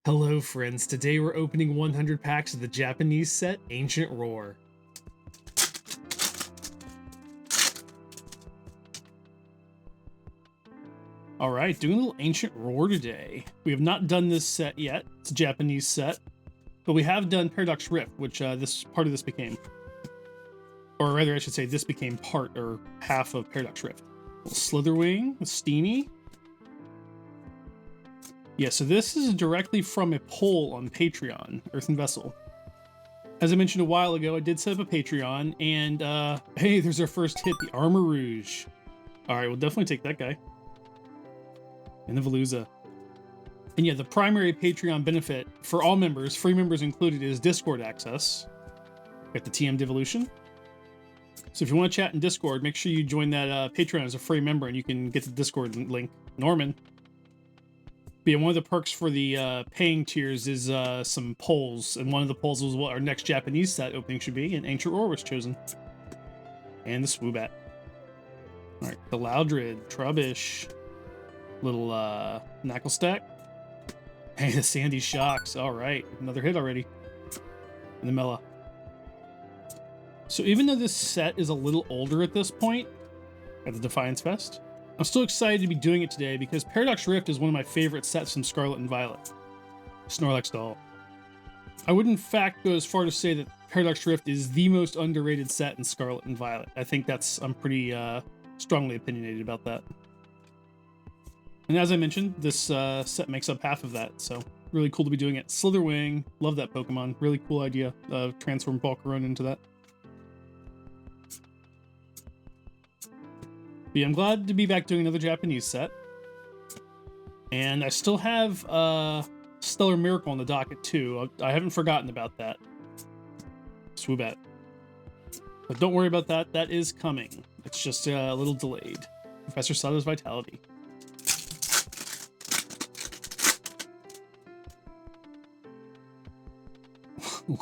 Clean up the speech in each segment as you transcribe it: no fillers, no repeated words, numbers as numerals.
Hello friends, today we're opening 100 packs of the Japanese set Ancient Roar. Alright, doing a little Ancient Roar today. We have not done this set yet, it's a Japanese set, but we have done Paradox Rift, which this part of this became. Or rather, I should say, this became part or half of Paradox Rift. Slitherwing, Steenie. Yeah, so this is directly from a poll on Patreon, Earthen Vessel. As I mentioned a while ago, I did set up a Patreon, and hey, there's our first hit, the Armor Rouge. Alright, we'll definitely take that guy. And the Veluza. And yeah, the primary Patreon benefit for all members, free members included, is Discord access. Got the TM Devolution. So if you want to chat in Discord, make sure you join that Patreon as a free member, and you can get the Discord link. Norman. But yeah, one of the perks for the paying tiers is some polls, and one of the polls was what our next Japanese set opening should be, and Ancient Roar was chosen. And the Swoobat. Alright, the Loudred, Trubbish, little Knuckle Stack. Hey, the Sandy Shocks. Alright, another hit already. And the Mela. So even though this set is a little older at this point, at the Defiance Fest, I'm still excited to be doing it today because Paradox Rift is one of my favorite sets from Scarlet and Violet. Snorlax Doll. I would in fact go as far to say that Paradox Rift is the most underrated set in Scarlet and Violet. I think I'm pretty strongly opinionated about that. And as I mentioned, this set makes up half of that, so really cool to be doing it. Slitherwing, love that Pokemon. Really cool idea of transform Balkarone into that. But yeah, I'm glad to be back doing another Japanese set. And I still have Stellar Miracle on the docket too. I haven't forgotten about that. Swoobat. But don't worry about that, that is coming. It's just a little delayed. Professor Sato's Vitality.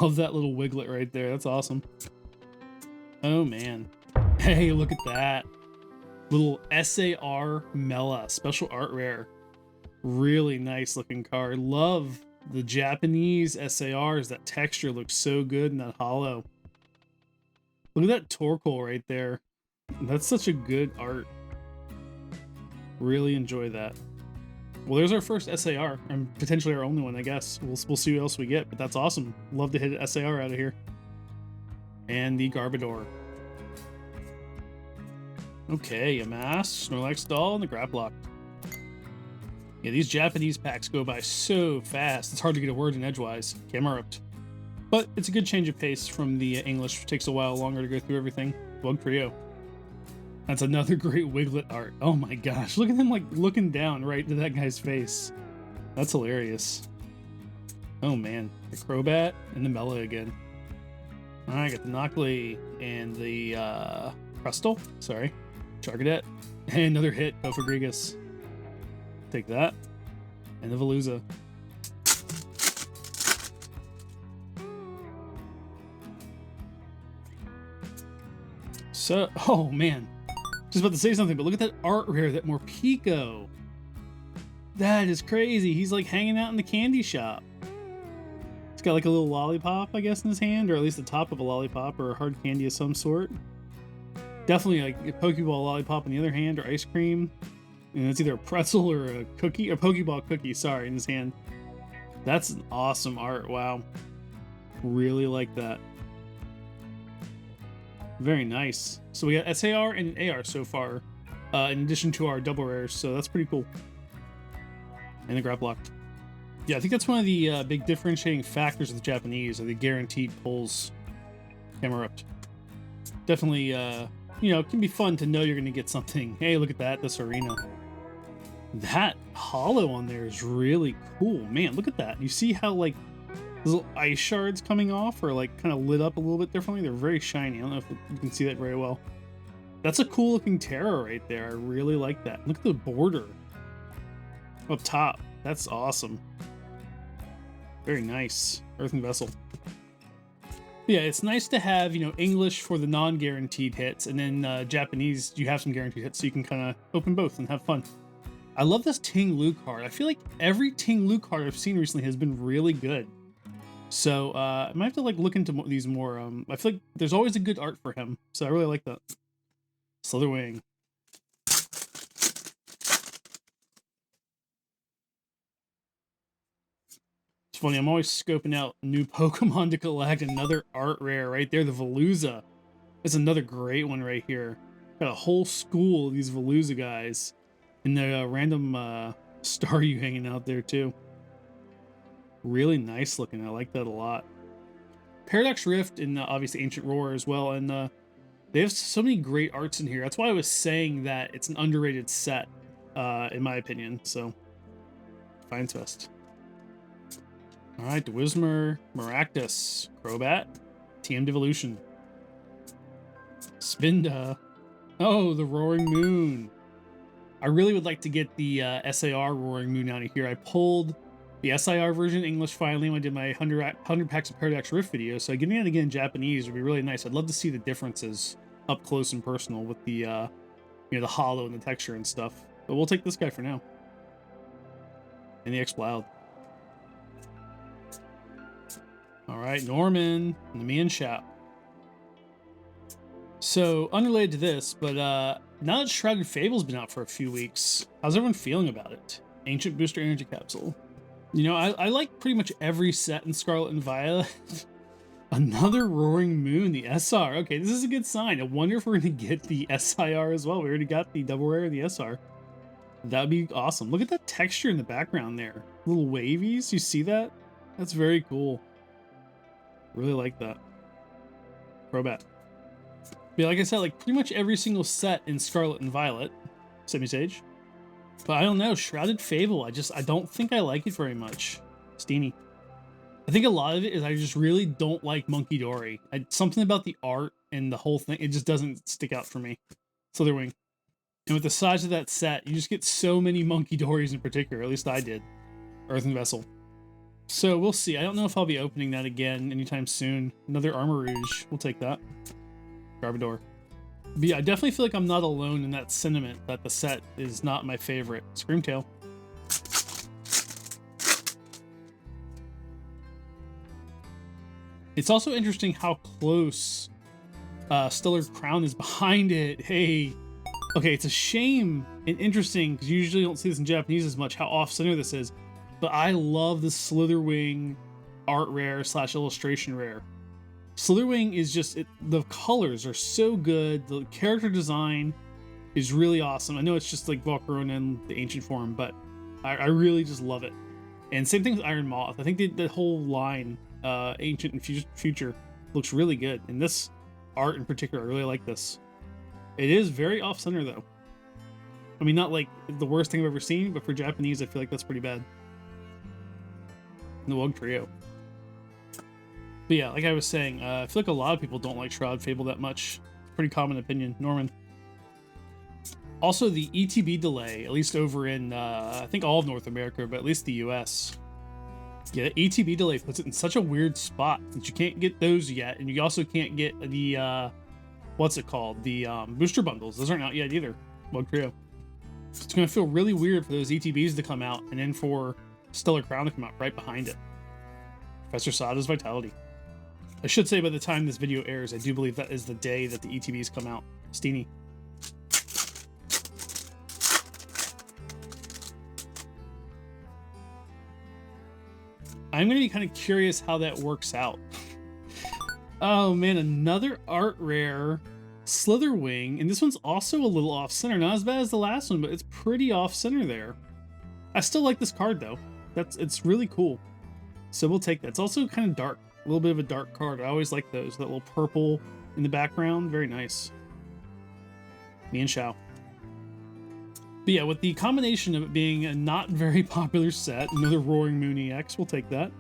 Love that little Wiglet right there, that's awesome. Oh man. Hey, look at that. Little SAR Mela, special art rare. Really nice looking card. Love the Japanese SARs. That texture looks so good in that holo. Look at that Torkoal right there. That's such a good art. Really enjoy that. Well, there's our first SAR, and potentially our only one, I guess. We'll see what else we get, but that's awesome. Love to hit an SAR out of here. And the Garbodor. Okay, a Mask, Snorlax Doll, and the Graplock. Yeah, these Japanese packs go by so fast, it's hard to get a word in edgewise. Camerupt. But it's a good change of pace from the English. It takes a while longer to go through everything. Bug Trio. That's another great Wiglet art. Oh my gosh, look at him like looking down right into that guy's face. That's hilarious. Oh man, the Crobat and the Mela again. Alright, got the Knockley and the Crustle, sorry. Charcadet. And another hit, Gofagrigus. Take that. And the Veluza. So, oh man. Just about to say something, but look at that art rare, that Morpeko. That is crazy. He's like hanging out in the candy shop. He's got like a little lollipop, I guess, in his hand, or at least the top of a lollipop or a hard candy of some sort. Definitely like a Pokeball lollipop in the other hand, or ice cream. And it's either a pretzel or a cookie, or Pokeball cookie, sorry, in his hand. That's an awesome art, wow. Really like that. Very nice. So we got SAR and AR so far, in addition to our double rares, so that's pretty cool. And the Graplock. Yeah, I think that's one of the big differentiating factors of the Japanese, are the guaranteed pulls. Camerupt. Definitely, you know, it can be fun to know you're going to get something. Hey, look at that, this arena. That holo on there is really cool. Man, look at that. You see how, like, those little ice shards coming off are, like, kind of lit up a little bit differently? They're very shiny. I don't know if you can see that very well. That's a cool looking Terra right there. I really like that. Look at the border up top. That's awesome. Very nice. Earthen Vessel. Yeah, it's nice to have, you know, English for the non-guaranteed hits, and then Japanese, you have some guaranteed hits, so you can kind of open both and have fun. I love this Ting Lu card. I feel like every Ting Lu card I've seen recently has been really good. So I might have to like look into these more. I feel like there's always a good art for him, so I really like that. Slitherwing. It's funny, I'm always scoping out new Pokemon to collect. Another art rare right there, the Veluza. That's another great one right here. Got a whole school of these Veluza guys. And the random Staryu hanging out there too. Really nice looking. I like that a lot. Paradox Rift and obviously Ancient Roar as well. And they have so many great arts in here. That's why I was saying that it's an underrated set, in my opinion. So, Defiance Vest. All right, Whismur, Maractus, Crobat, TM Devolution, Spinda. Oh, the Roaring Moon. I really would like to get the SAR Roaring Moon out of here. I pulled the SIR version English finally when I did my 100 packs of Paradox Rift video, so getting it again in Japanese would be really nice. I'd love to see the differences up close and personal with the, you know, the hollow and the texture and stuff. But we'll take this guy for now. And the Exploud. All right, Norman and the Mian Shao. So, unrelated to this, but now that Shrouded Fable's been out for a few weeks, how's everyone feeling about it? Ancient Booster Energy Capsule. You know, I like pretty much every set in Scarlet and Violet. Another Roaring Moon, the SR. Okay, this is a good sign. I wonder if we're going to get the SIR as well. We already got the double rare of the SR. That would be awesome. Look at that texture in the background there. Little wavies. You see that? That's very cool. Really like that. Crobat. Yeah, like I said, like pretty much every single set in Scarlet and Violet. Semi-Sage. But I don't know, Shrouded Fable, I don't think I like it very much. Steenie. I think a lot of it is I just really don't like Monkey Dory. Something about the art and the whole thing, it just doesn't stick out for me. Slitherwing. And with the size of that set, you just get so many Monkey Dories in particular, at least I did. Earthen Vessel. So we'll see. I don't know if I'll be opening that again anytime soon. Another Armor Rouge. We'll take that. Garbodor. But yeah, I definitely feel like I'm not alone in that sentiment that the set is not my favorite. Screamtail. It's also interesting how close Stellar Crown is behind it. Hey. Okay, it's a shame and interesting because you usually don't see this in Japanese as much, how off-center this is. But I love the Slitherwing art rare / illustration rare. Slitherwing is just, the colors are so good. The character design is really awesome. I know it's just like Volcarona in the ancient form, but I really just love it. And same thing with Iron Moth. I think the whole line, ancient and future, looks really good. And this art in particular, I really like this. It is very off-center though. I mean, not like the worst thing I've ever seen, but for Japanese, I feel like that's pretty bad. The Wug Trio. But yeah, like I was saying, I feel like a lot of people don't like Shroud Fable that much. Pretty common opinion. Norman. Also, the ETB delay, at least over in, I think all of North America, but at least the US. Yeah, the ETB delay puts it in such a weird spot that you can't get those yet, and you also can't get the, what's it called? The booster bundles. Those aren't out yet either. Bug Trio. So it's going to feel really weird for those ETBs to come out, and then for Stellar Crown to come out right behind it. Professor Sada's Vitality. I should say by the time this video airs, I do believe that is the day that the ETBs come out. Steenie. I'm going to be kind of curious how that works out. Oh man, another art rare. Slitherwing, and this one's also a little off-center. Not as bad as the last one, but it's pretty off-center there. I still like this card though. It's really cool. So we'll take that. It's also kind of dark. A little bit of a dark card. I always like those. That little purple in the background. Very nice. Mian Shao. But yeah, with the combination of it being a not very popular set, another Roaring Moon EX, we'll take that.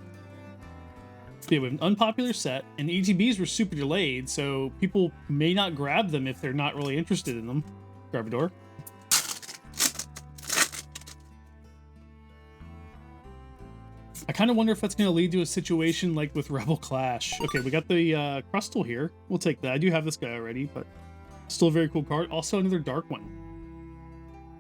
But yeah, we have an unpopular set, and the ETBs were super delayed, so people may not grab them if they're not really interested in them. Garbodor. I kind of wonder if that's going to lead to a situation like with Rebel Clash. Okay, we got the Crustle here. We'll take that. I do have this guy already, but still a very cool card. Also another dark one.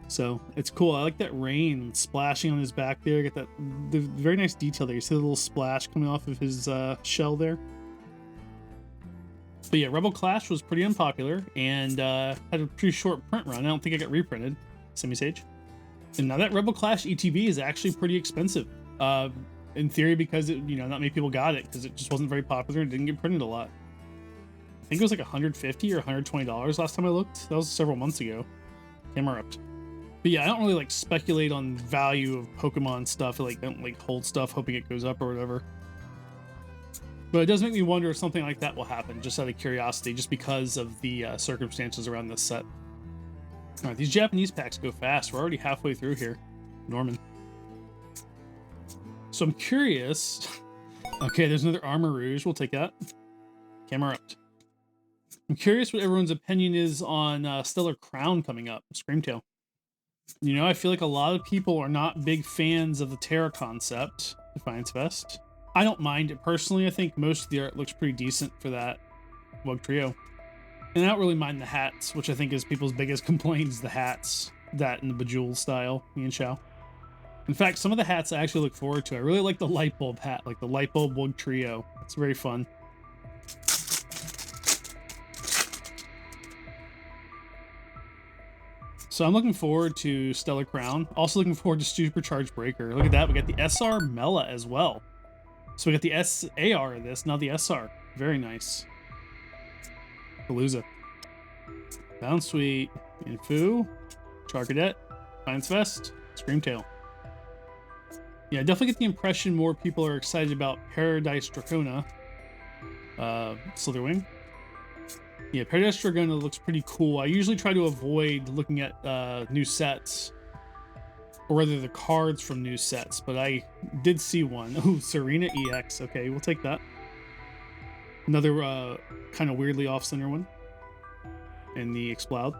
So it's cool. I like that rain splashing on his back there. Get that the very nice detail there. You see the little splash coming off of his shell there. But yeah, Rebel Clash was pretty unpopular and had a pretty short print run. I don't think it got reprinted. Semi-Sage. And now that Rebel Clash ETB is actually pretty expensive. In theory, because not many people got it because it just wasn't very popular and didn't get printed a lot. I think it was like $150 or $120 last time I looked. That was several months ago. Camera up. But yeah, I don't really like speculate on value of Pokemon stuff. I don't like hold stuff hoping it goes up or whatever. But it does make me wonder if something like that will happen, just out of curiosity, just because of the circumstances around this set. All right, these Japanese packs go fast. We're already halfway through here. Norman. So I'm curious. Okay, there's another Armor Rouge. We'll take that. Camera up. I'm curious what everyone's opinion is on Stellar Crown coming up. Screamtail. I feel like a lot of people are not big fans of the Terra concept. Defiance Fest. I don't mind it personally. I think most of the art looks pretty decent for that Wug Trio. And I don't really mind the hats, which I think is people's biggest complaints, the hats. That in the Bejeweled style, me and Xiao. In fact, some of the hats I actually look forward to. I really like the light bulb hat, like the light bulb Wug Trio. It's very fun. So I'm looking forward to Stellar Crown. Also looking forward to Supercharged Breaker. Look at that. We got the SR Mela as well. So we got the SAR of this, not the SR. Very nice. Palooza. Bound Sweet. Infu. Charcadet. Defiance Vest. Screamtail. Yeah, I definitely get the impression more people are excited about Paradise Dracona. Slitherwing. Yeah, Paradise Dragona looks pretty cool. I usually try to avoid looking at new sets, or rather the cards from new sets, but I did see one. Oh, Serena EX. Okay, we'll take that. Another kind of weirdly off-center one. And the Exploud.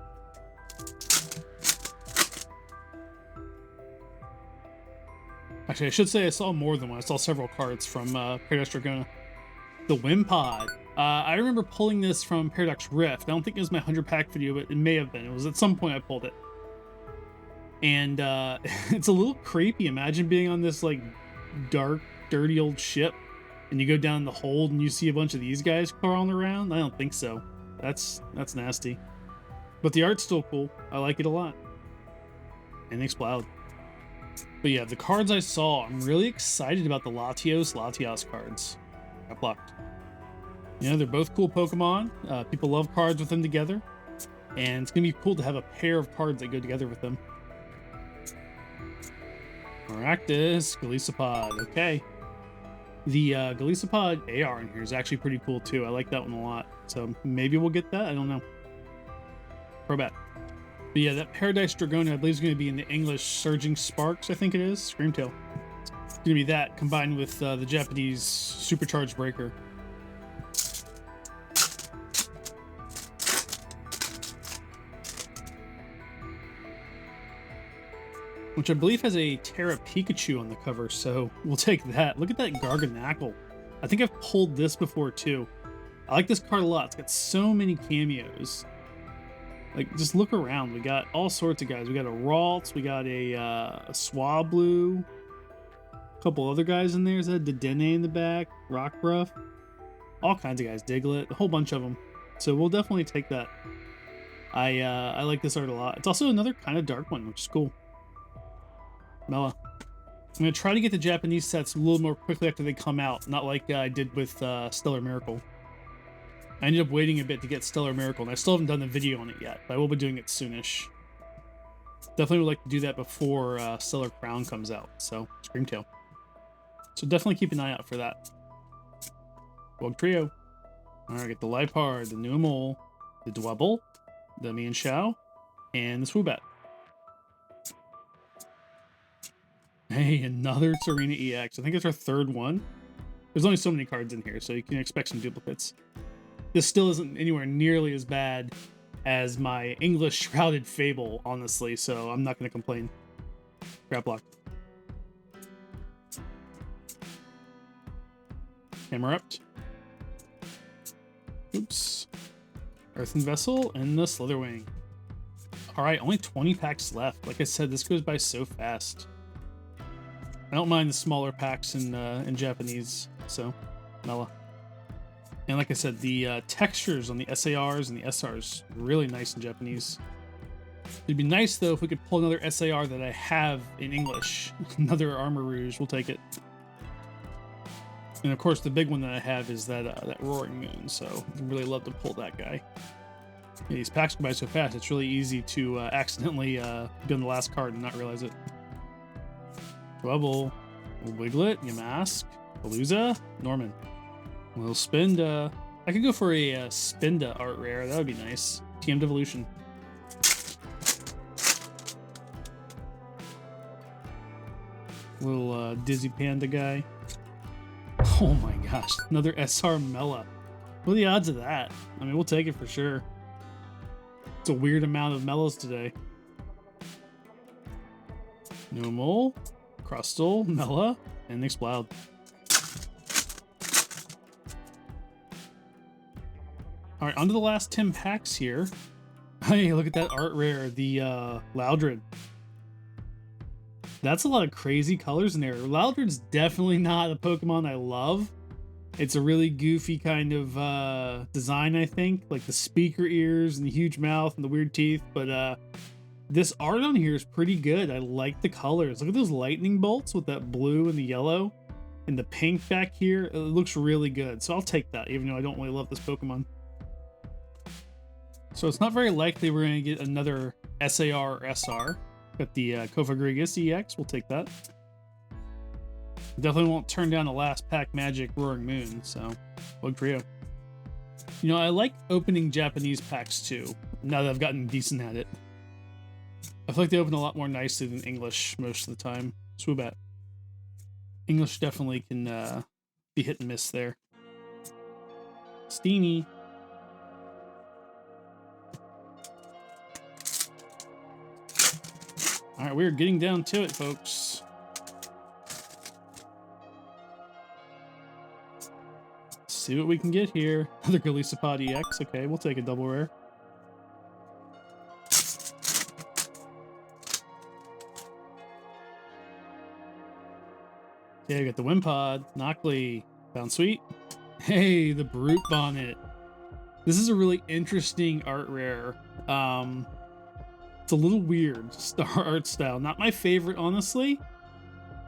Actually, I should say I saw more than one. I saw several cards from Paradise Dragona. The Wimpod. I remember pulling this from Paradox Rift. I don't think it was my 100-pack video, but it may have been. It was at some point I pulled it. And it's a little creepy. Imagine being on this dark, dirty old ship, and you go down the hold and you see a bunch of these guys crawling around. I don't think so. That's nasty. But the art's still cool. I like it a lot. And Exploud. But yeah, the cards I saw, I'm really excited about the Latios cards. Got blocked. They're both cool Pokemon. People love cards with them together. And it's going to be cool to have a pair of cards that go together with them. Maractus, Golisopod. Okay. The Golisopod AR in here is actually pretty cool too. I like that one a lot. So maybe we'll get that. I don't know. Crobat. But yeah, that Paradise Dragona I believe is going to be in the English Surging Sparks, I think it is. Screamtail. It's going to be that combined with the Japanese Supercharged Breaker. Which I believe has a Terra Pikachu on the cover, so we'll take that. Look at that Garganackle. I think I've pulled this before too. I like this card a lot. It's got so many cameos. Just look around. We got all sorts of guys. We got a Ralts. We got a Swablu. A couple other guys in there. Is that Dedenne in the back? Rockruff. All kinds of guys. Diglett. A whole bunch of them. So we'll definitely take that. I like this art a lot. It's also another kind of dark one, which is cool. Mela. I'm going to try to get the Japanese sets a little more quickly after they come out, not like I did with Stellar Miracle. I ended up waiting a bit to get Stellar Miracle, and I still haven't done the video on it yet, but I will be doing it soonish. Definitely would like to do that before Stellar Crown comes out, so Screamtail. So definitely keep an eye out for that. Wug Trio. Alright, get the Liepard, the Numel, the Dwebble, the Mienshao, and the Swoobat. Hey, another Serena EX. I think it's our third one. There's only so many cards in here, so you can expect some duplicates. This still isn't anywhere nearly as bad as my English Shrouded Fable, honestly, so I'm not going to complain. Grab block. Camerupt. Oops. Earthen Vessel and the Slitherwing. All right, only 20 packs left. Like I said, this goes by so fast. I don't mind the smaller packs in Japanese, so Mela. And like I said, the textures on the SARs and the SRs are really nice in Japanese. It'd be nice though if we could pull another SAR that I have in English. Another Armor Rouge, we'll take it. And of course, the big one that I have is that Roaring Moon, so I'd really love to pull that guy. Yeah, these packs go by so fast, it's really easy to accidentally be on the last card and not realize it. Trouble, Wiglet, Yamask, Palooza, Norman. We'll spend, I could go for a Spinda art rare, that would be nice. TM Devolution. Little Dizzy Panda guy. Oh my gosh, another SR Mela. What are the odds of that? I mean, we'll take it for sure. It's a weird amount of Melas today. Numel, Crustle, Mela, and Exploud. All right, on to the last 10 packs here. Hey, look at that art rare, the Loudred. That's a lot of crazy colors in there. Loudred's definitely not a Pokemon I love. It's a really goofy kind of design, I think. Like the speaker ears and the huge mouth and the weird teeth. But this art on here is pretty good. I like the colors. Look at those lightning bolts with that blue and the yellow. And the pink back here. It looks really good. So I'll take that, even though I don't really love this Pokemon. So it's not very likely we're going to get another SAR or SR. Got the Kofagrigus EX, we'll take that. Definitely won't turn down the last pack Magic Roaring Moon, so Bug Trio. You know, I like opening Japanese packs too, now that I've gotten decent at it. I feel like they open a lot more nicely than English most of the time. Swoobat. English definitely can be hit and miss there. Steenie. All right, we're getting down to it, folks. Let's see what we can get here. Another Golisopod EX. Okay, we'll take a double rare. Okay, we got the Wimpod, Knockley, Bounsweet. Hey, the Brute Bonnet. This is a really interesting art rare. It's a little weird art style. Not my favorite, honestly,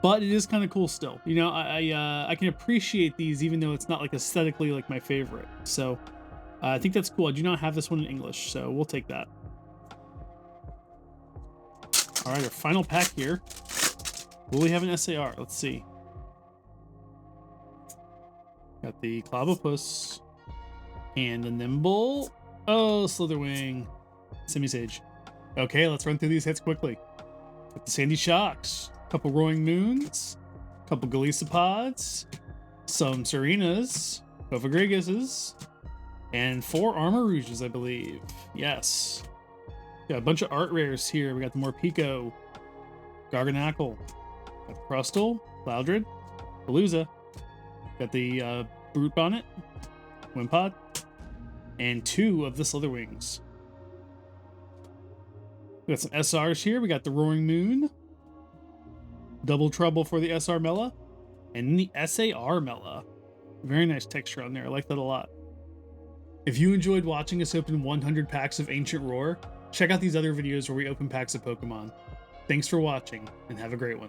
but it is kind of cool still. You know, I can appreciate these even though it's not like aesthetically like my favorite. So I think that's cool. I do not have this one in English, so we'll take that. All right, our final pack here. Will we have an SAR? Let's see. Got the Clobbopus and the Nimble. Oh, Slitherwing, Simisage. Okay, let's run through these hits quickly. Got the Sandy Shocks, a couple Roaring Moons, a couple Galisopods, some Serenas, Kofagrigus, and 4 Armor Rouges, I believe. Yes. Got a bunch of art rares here. We got the Morpeko, Garganackle, got Crustle, Loudred, Palooza, got the Brute Bonnet, Wimpod, and 2 of the Slitherwings. We got some SRs here. We got the Roaring Moon, Double Trouble for the SR Mela, and the SAR Mela. Very nice texture on there. I like that a lot. If you enjoyed watching us open 100 packs of Ancient Roar, check out these other videos where we open packs of Pokemon. Thanks for watching, and have a great one.